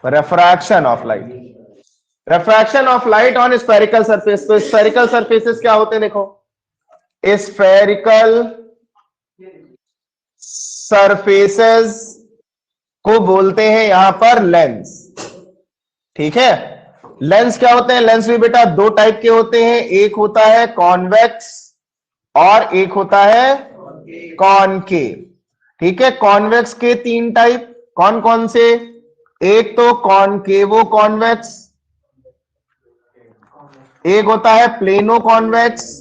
रेफ्रैक्शन of light, refraction of light on spherical surface. तो spherical surfaces क्या होते हैं, देखो स्फेरिकल सरफेसेस को बोलते हैं यहां पर लेंस। ठीक है, लेंस क्या होते हैं? लेंस भी बेटा दो टाइप के होते हैं, एक होता है कॉन्वेक्स और एक होता है कॉनकेव। ठीक है, कॉन्वेक्स के तीन टाइप कौन कौन से? एक तो कॉनकेवो कॉन्वेक्स, एक होता है प्लेनो कॉन्वेक्स,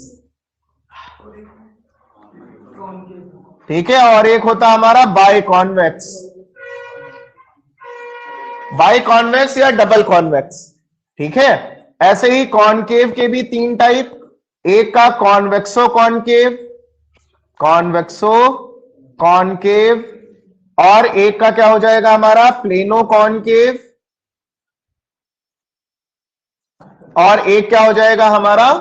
ठीक है, और एक होता है हमारा बाई कॉन्वेक्स, बाई कॉन्वेक्स या डबल कॉन्वेक्स। ठीक है, ऐसे ही कॉनकेव के भी तीन टाइप, एक का कॉन्वेक्सो कॉनकेव, कॉन्वेक्सो कॉनकेव, और एक का क्या हो जाएगा हमारा प्लेनो कॉनकेव, और एक क्या हो जाएगा हमारा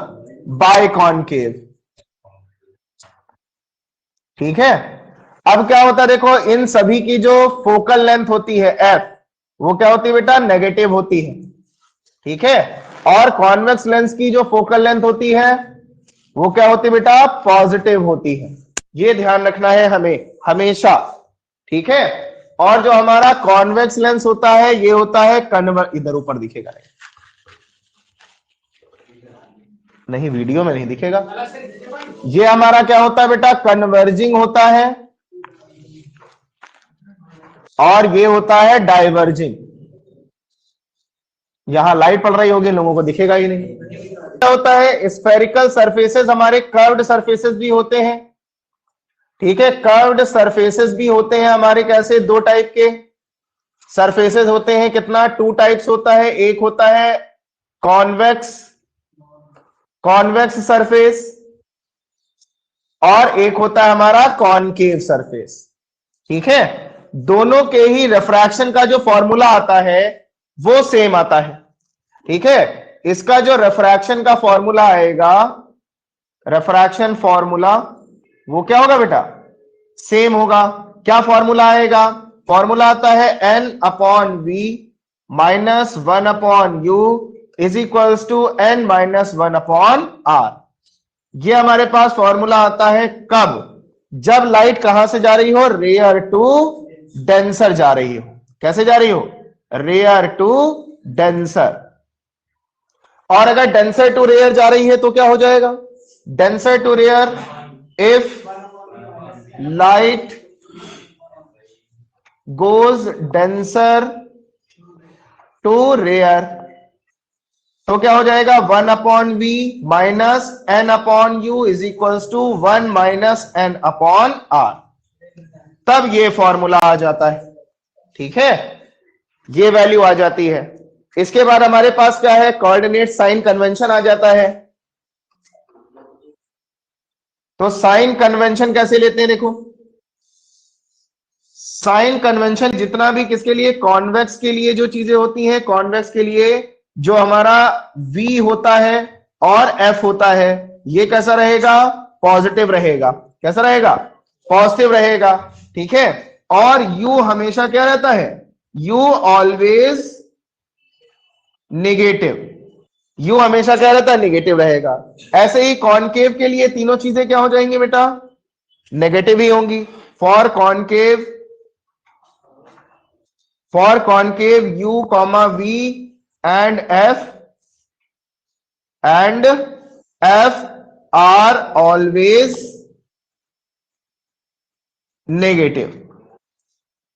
बाई कॉनकेव। ठीक है, अब क्या होता है देखो, इन सभी की जो फोकल लेंथ होती है एफ, वो क्या होती है बेटा? नेगेटिव होती है। ठीक है, और कॉन्वेक्स लेंस की जो फोकल लेंथ होती है वो क्या होती है बेटा? पॉजिटिव होती है। ये ध्यान रखना है हमें हमेशा। ठीक है, और जो हमारा कॉन्वेक्स लेंस होता है ये होता है इधर ऊपर दिखेगा नहीं, वीडियो में नहीं दिखेगा। ये हमारा क्या होता है बेटा? कन्वर्जिंग होता है, और ये होता है डाइवर्जिंग। यहां लाइट पड़ रही होगी, लोगों को दिखेगा ही नहीं। क्या होता है? स्फेरिकल सरफेसेस हमारे कर्व्ड सरफेसेस भी होते हैं। ठीक है, कर्व्ड सरफेसेस भी होते हैं हमारे, कैसे? दो टाइप के सरफेसेस होते हैं। कितना? टू टाइप्स होता है, एक होता है कॉन्वेक्स, कॉन्वेक्स सरफेस, और एक होता है हमारा कॉनकेव सरफेस। ठीक है, दोनों के ही रिफ्रैक्शन का जो फॉर्मूला आता है वो सेम आता है। ठीक है, इसका जो रिफ्रैक्शन का फॉर्मूला आएगा, रिफ्रैक्शन फॉर्मूला, वो क्या होगा बेटा? सेम होगा। क्या फॉर्मूला आएगा? फॉर्मूला आता है n upon v minus 1 upon u is equals to n minus 1 upon r. ये हमारे पास फॉर्मूला आता है कब? जब लाइट कहां से जा रही हो? रेयर टू डेंसर जा रही हो। कैसे जा रही हो? Rare to denser. और अगर डेंसर टू रेयर जा रही है तो क्या हो जाएगा? Denser to rare, if light goes denser to rare, तो क्या हो जाएगा? 1 upon v minus n upon u is equals to 1 minus n upon r. तब ये फॉर्मूला आ जाता है। ठीक है, ये वैल्यू आ जाती है। इसके बाद हमारे पास क्या है? कोऑर्डिनेट साइन कन्वेंशन आ जाता है। तो साइन कन्वेंशन कैसे लेते हैं? देखो, साइन कन्वेंशन जितना भी किसके लिए? कॉन्वेक्स के लिए जो चीजें होती हैं, कॉन्वेक्स के लिए जो हमारा v होता है और f होता है, ये कैसा रहेगा? पॉजिटिव रहेगा। कैसा रहेगा? पॉजिटिव रहेगा। ठीक है, और u हमेशा क्या रहता है? u always negative. u हमेशा क्या रहता है? नेगेटिव रहेगा। ऐसे ही कॉनकेव के लिए तीनों चीजें क्या हो जाएंगी बेटा? नेगेटिव ही होंगी। For concave, for concave u comma v and f are always negative.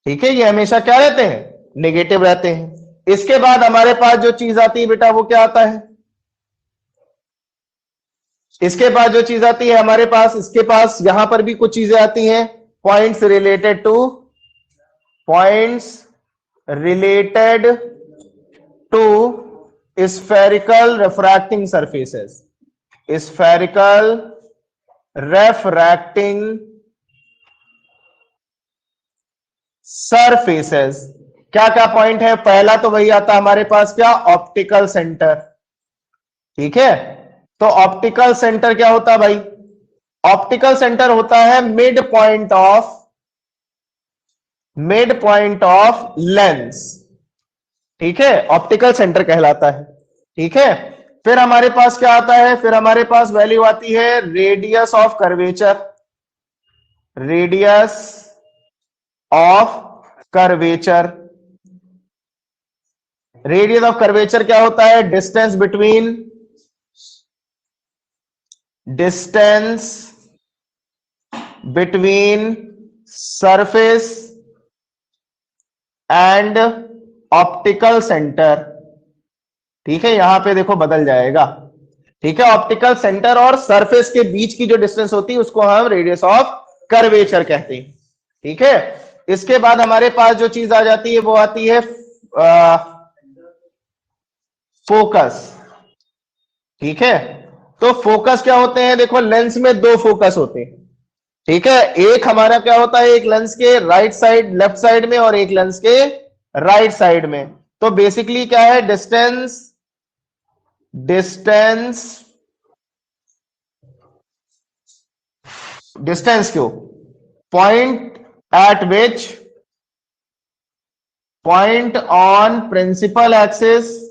ठीक है, ये हमेशा क्या रहते हैं? नेगेटिव रहते हैं। इसके बाद हमारे पास जो चीज आती है बेटा, वो क्या आता है? इसके बाद जो चीज आती है हमारे पास, इसके पास यहां पर भी कुछ चीजें आती हैं, points related to, points related to spherical refracting surfaces, spherical refracting surfaces। क्या क्या पॉइंट है? पहला तो वही आता है हमारे पास, क्या? Optical centre. ठीक है, तो ऑप्टिकल सेंटर क्या होता है भाई? ऑप्टिकल सेंटर होता है मिड पॉइंट ऑफ लेंस। ठीक है, ऑप्टिकल सेंटर कहलाता है। ठीक है, फिर हमारे पास क्या आता है, फिर हमारे पास वैल्यू आती है radius of curvature. Radius of curvature, radius of curvature क्या होता है, distance between surface and optical centre. ठीक है, यहां पे देखो बदल जाएगा। ठीक है, ऑप्टिकल सेंटर और सरफेस के बीच की जो डिस्टेंस होती है उसको हम रेडियस ऑफ कर्वेचर कहते हैं। ठीक है, इसके बाद हमारे पास जो चीज आ जाती है वो आती है फोकस। ठीक है, तो फोकस क्या होते हैं, देखो लेंस में दो फोकस होते हैं। ठीक है, एक हमारा क्या होता है, एक लेंस के राइट साइड लेफ्ट साइड में और एक लेंस के राइट साइड में। तो बेसिकली क्या है, डिस्टेंस क्यों, point on principal axis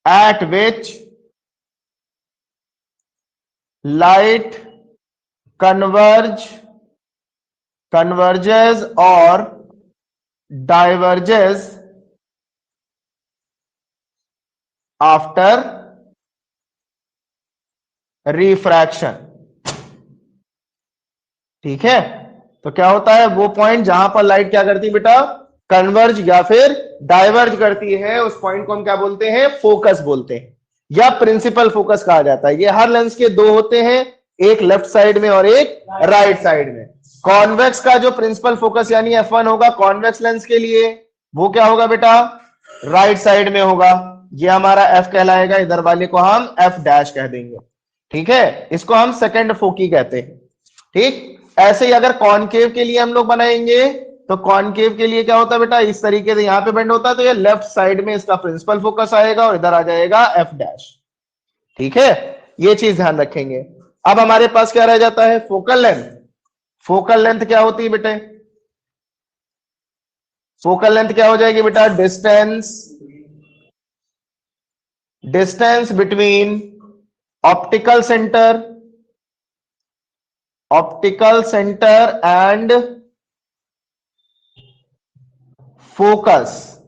at which light converges or diverges after refraction। ठीक है, तो क्या होता है, वो पॉइंट जहां पर लाइट क्या करती है बेटा, कन्वर्ज या फिर डाइवर्ज करती है, उस पॉइंट को हम क्या बोलते हैं, फोकस बोलते हैं, या प्रिंसिपल फोकस कहा जाता है। ये हर लेंस के दो होते हैं, एक लेफ्ट साइड में और एक राइट साइड में। कॉन्वेक्स का जो प्रिंसिपल फोकस यानी F1 होगा कॉन्वेक्स लेंस के लिए, वो क्या होगा बेटा, राइट साइड में होगा, ये हमारा F कहलाएगा, इधर वाले को हम F' कह देंगे। ठीक है, इसको हम सेकंड फोकी कहते हैं। ठीक, ऐसे ही अगर कॉनकेव के लिए हम लोग बनाएंगे तो कॉनकेव के लिए क्या होता है बेटा, इस तरीके से यहां पे बेंड होता है, तो ये लेफ्ट साइड में इसका प्रिंसिपल फोकस आएगा और इधर आ जाएगा F'। ठीक है, ये चीज ध्यान रखेंगे। अब हमारे पास क्या रह जाता है, फोकल लेंथ। फोकल लेंथ क्या होती है बेटे, फोकल लेंथ क्या हो जाएगी बेटा, distance between optical centre and focus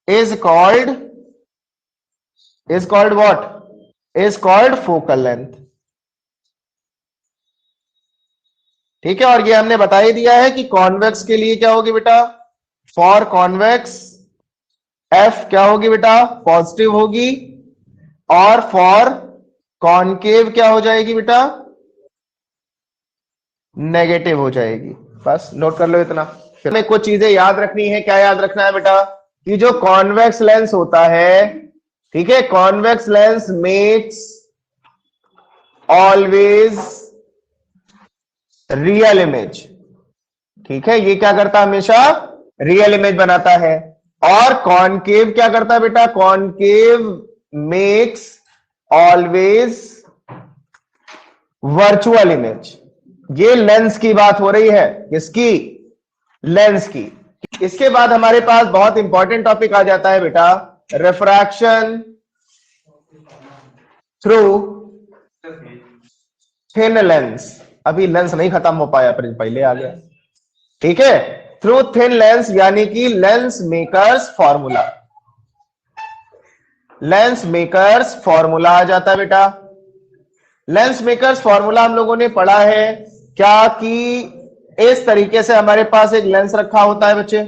is called what, is called focal length। ठीक है, और ये हमने बता ही दिया है कि कॉन्वेक्स के लिए क्या होगी बेटा, फॉर कॉन्वेक्स F क्या होगी बेटा, पॉजिटिव होगी, और फॉर कॉनकेव क्या हो जाएगी बेटा, नेगेटिव हो जाएगी। बस नोट कर लो इतना। हमें कुछ चीजें याद रखनी है, क्या याद रखना है बेटा, कि जो कॉन्वेक्स लेंस होता है, ठीक है, convex lens makes always real image. ठीक है, ये क्या करता है, हमेशा रियल इमेज बनाता है। और कॉनकेव क्या करता है बेटा, concave makes always virtual image. ये लेंस की बात हो रही है, किसकी, लेंस की। इसके बाद हमारे पास बहुत इंपॉर्टेंट टॉपिक आ जाता है बेटा, रिफ्रैक्शन थ्रू थिन लेंस। अभी लेंस नहीं खत्म हो पाया, पहले आ गया। ठीक है, थ्रू थिन लेंस यानी कि lens makers formula. Lens makers formula आ जाता है बेटा। लेंस मेकर्स फॉर्मूला हम लोगों ने पढ़ा है क्या, कि इस तरीके से हमारे पास एक लेंस रखा होता है बच्चे,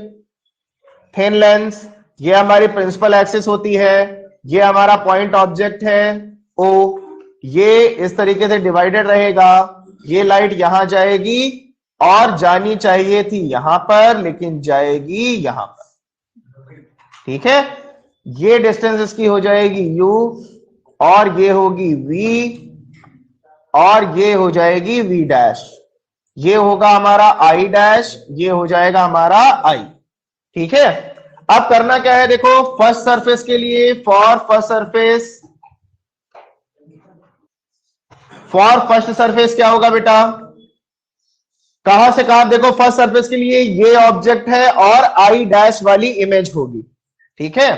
थिन लेंस, ये हमारी प्रिंसिपल एक्सिस होती है, ये हमारा पॉइंट ऑब्जेक्ट है O, ये इस तरीके से डिवाइडेड रहेगा, ये लाइट यहां जाएगी और जानी चाहिए थी यहां पर, लेकिन जाएगी यहां पर। ठीक है, ये डिस्टेंस इसकी हो जाएगी U, और ये होगी V, और ये हो जाएगी V', ये होगा हमारा I', ये हो जाएगा हमारा I। ठीक है, अब करना क्या है, देखो फर्स्ट सरफेस के लिए, फॉर फर्स्ट सरफेस क्या होगा बेटा, कहां से कहां, देखो फर्स्ट सरफेस के लिए ये ऑब्जेक्ट है और आई डैश वाली इमेज होगी, ठीक है।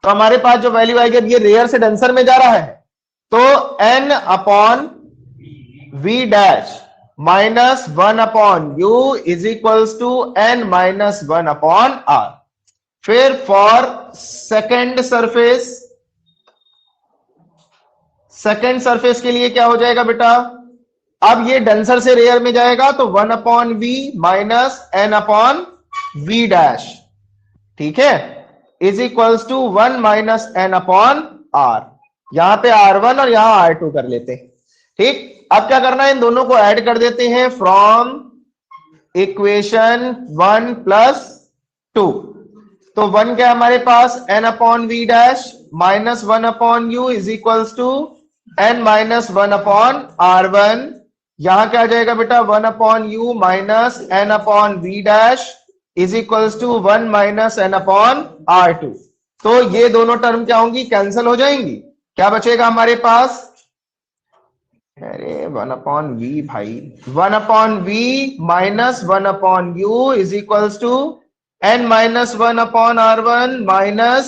तो हमारे पास जो वैल्यू आएगी, ये रेयर से डेंसर में जा रहा है, तो n upon v dash minus 1 upon u is equals to n minus 1 upon r। फिर for second surface, second surface के लिए क्या हो जाएगा बेटा, अब ये डेंसर से रेयर में जाएगा तो 1 upon v minus n upon v dash, ठीक है, is equals to 1 minus n upon r. यहां पे R1 और यहां R2 कर लेते हैं, ठीक। अब क्या करना है, इन दोनों को ऐड कर देते हैं फ्रॉम इक्वेशन 1 प्लस 2। तो 1 क्या हमारे पास, n upon v dash minus 1 upon u is equals to n minus 1 upon R1। यहां क्या आ जाएगा बेटा, 1 upon u minus n upon v dash is equals to 1 minus n upon R2। तो ये दोनों टर्म क्या होंगी, कैंसिल हो जाएंगी। क्या बचेगा हमारे पास, अरे 1 अपॉन वी भाई, 1 upon v minus 1 upon u is equals to n minus 1 upon R1 minus,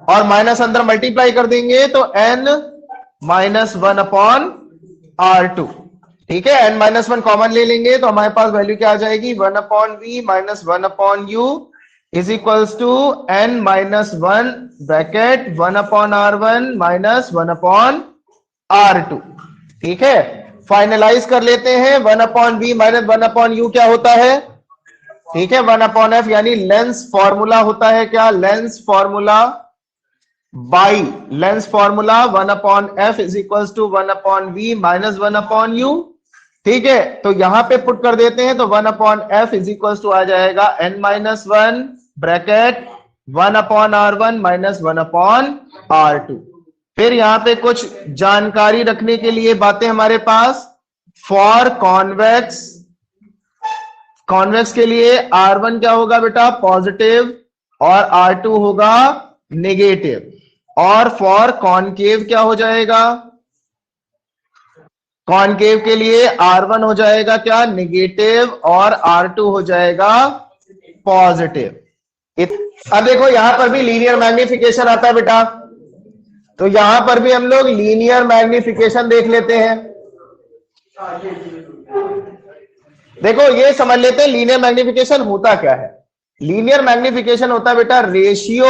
और माइनस अंदर मल्टीप्लाई कर देंगे तो n माइनस 1 अपॉन R2, ठीक है। n माइनस 1 कॉमन ले लेंगे तो हमारे पास वैल्यू क्या आ जाएगी, 1 upon v minus 1 upon u is equals to n minus 1 bracket 1 upon R1 minus 1 upon R2, ठीक है। फाइनलाइज कर लेते हैं, 1 upon v minus 1 upon u क्या होता है, ठीक है, 1 अपॉन एफ, यानी लेंस फॉर्मूला होता है क्या, lens formula by lens formula 1 upon f is equals to 1 upon v minus 1 upon u, ठीक है। तो यहां पे पुट कर देते हैं तो 1 upon f is equals to आ जाएगा n minus 1 bracket 1 upon R1 minus 1 upon R2। फिर यहां पे कुछ जानकारी रखने के लिए बातें हमारे पास, फॉर कॉन्वेक्स, कॉन्वेक्स के लिए R1 क्या होगा बेटा, पॉजिटिव, और R2 होगा नेगेटिव, और फॉर कॉनकेव क्या हो जाएगा, कॉनकेव के लिए R1 हो जाएगा क्या, नेगेटिव, और R2 हो जाएगा पॉजिटिव। अब देखो यहां पर भी लीनियर मैग्निफिकेशन आता है बेटा, तो यहां पर भी हम लोग लीनियर मैग्निफिकेशन देख लेते हैं। देखो ये समझ लेते हैं लीनियर मैग्निफिकेशन होता क्या है। लीनियर मैग्निफिकेशन होता है बेटा ratio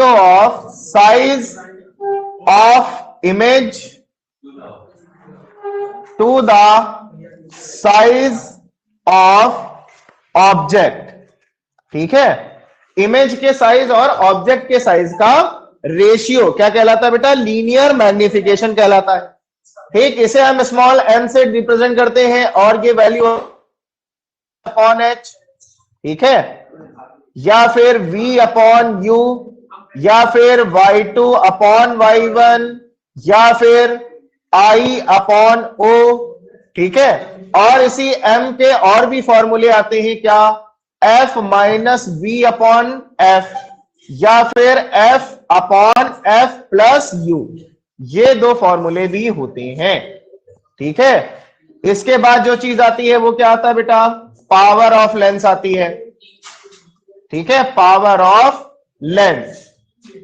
of size of image to the size of object, ठीक है। इमेज के साइज और ऑब्जेक्ट के साइज का रेशियो क्या कहलाता है बेटा, लीनियर मैग्निफिकेशन कहलाता है, ठीक। इसे हम स्मॉल m से रिप्रेजेंट करते हैं और ये वैल्यू अपॉन h, ठीक है, या फिर v अपॉन u, या फिर y2 अपॉन y1, या फिर I अपॉन O, ठीक है। और इसी m के और भी फॉर्मूले आते हैं क्या, f minus v upon f, या फिर f upon f plus u, ये दो फॉर्मूले भी होते हैं, ठीक है। इसके बाद जो चीज आती है वो क्या आता है बेटा, पावर ऑफ लेंस आती है, ठीक है, power of lens.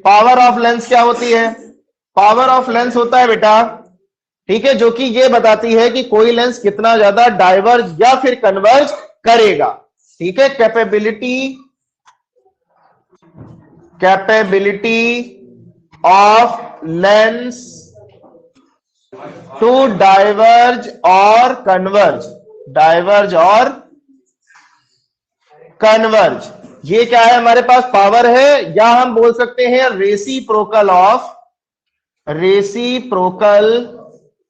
Power of lens क्या होती है, पावर ऑफ लेंस होता है बेटा, ठीक है, जो कि ये बताती है कि कोई लेंस कितना ज्यादा डाइवर्ज या फिर कन्वर्ज करेगा, ठीक है। Capability of lens to diverge और कन्वर्ज, ये क्या है हमारे पास, पावर है, या हम बोल सकते हैं reciprocal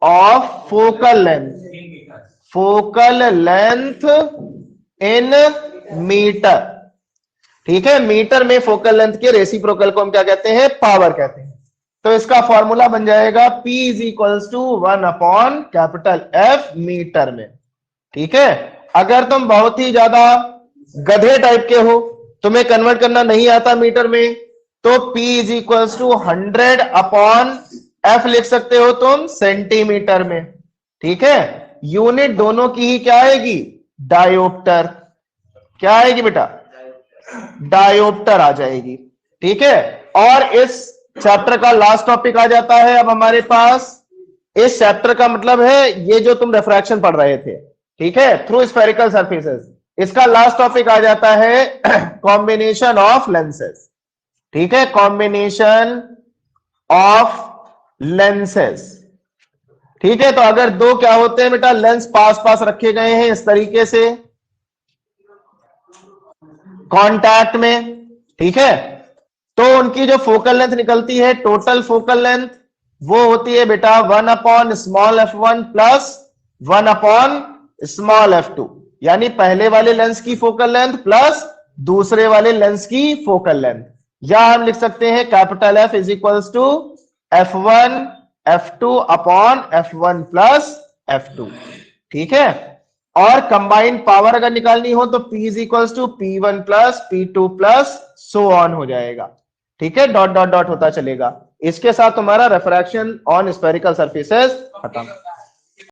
of focal length in metre, ठीक है। मीटर में फोकल लेंथ के रेसिप्रोकल को हम क्या कहते हैं, पावर कहते हैं। तो इसका फॉर्मूला बन जाएगा P is equals to 1 upon capital F metre में, ठीक है। अगर तुम बहुत ही ज्यादा गधे टाइप के हो, तुम्हें कन्वर्ट करना नहीं आता मीटर में, तो P is equals to 100 upon F लिख सकते हो तुम सेंटीमीटर में, ठीक है। यूनिट दोनों की ही क्या आएगी, डायोप्टर। क्या आएगी बेटा, डायोप्टर आ जाएगी। ठीक है, और इस चैप्टर का लास्ट टॉपिक आ जाता है अब हमारे पास। इस चैप्टर का मतलब है ये जो तुम रिफ्रैक्शन पढ़ रहे थे, ठीक है, थ्रू स्फेरिकल सरफेसेस, इसका लास्ट टॉपिक आ जाता है कॉम्बिनेशन ऑफ लेंसेज। ठीक है, कॉम्बिनेशन ऑफ लेंसेज। ठीक है, तो अगर दो क्या होते हैं बेटा, लेंस पास पास रखे गए हैं इस तरीके से कांटेक्ट में, ठीक है, तो उनकी जो फोकल लेंथ निकलती है, टोटल फोकल लेंथ, वो होती है बेटा 1/स्मॉल f1 प्लस 1/स्मॉल f2, यानी पहले वाले लेंस की फोकल लेंथ प्लस दूसरे वाले लेंस की फोकल लेंथ। या हम लिख सकते हैं capital F is equals to f1 f2 upon f1 plus f2। ठीक है, और कंबाइंड पावर अगर निकालनी हो तो P is equals to P1 plus P2 plus so on हो जाएगा। ठीक है, डॉट डॉट डॉट होता चलेगा। इसके साथ तुम्हारा रिफ्रैक्शन ऑन स्फेरिकल सरफेसेस खत्म।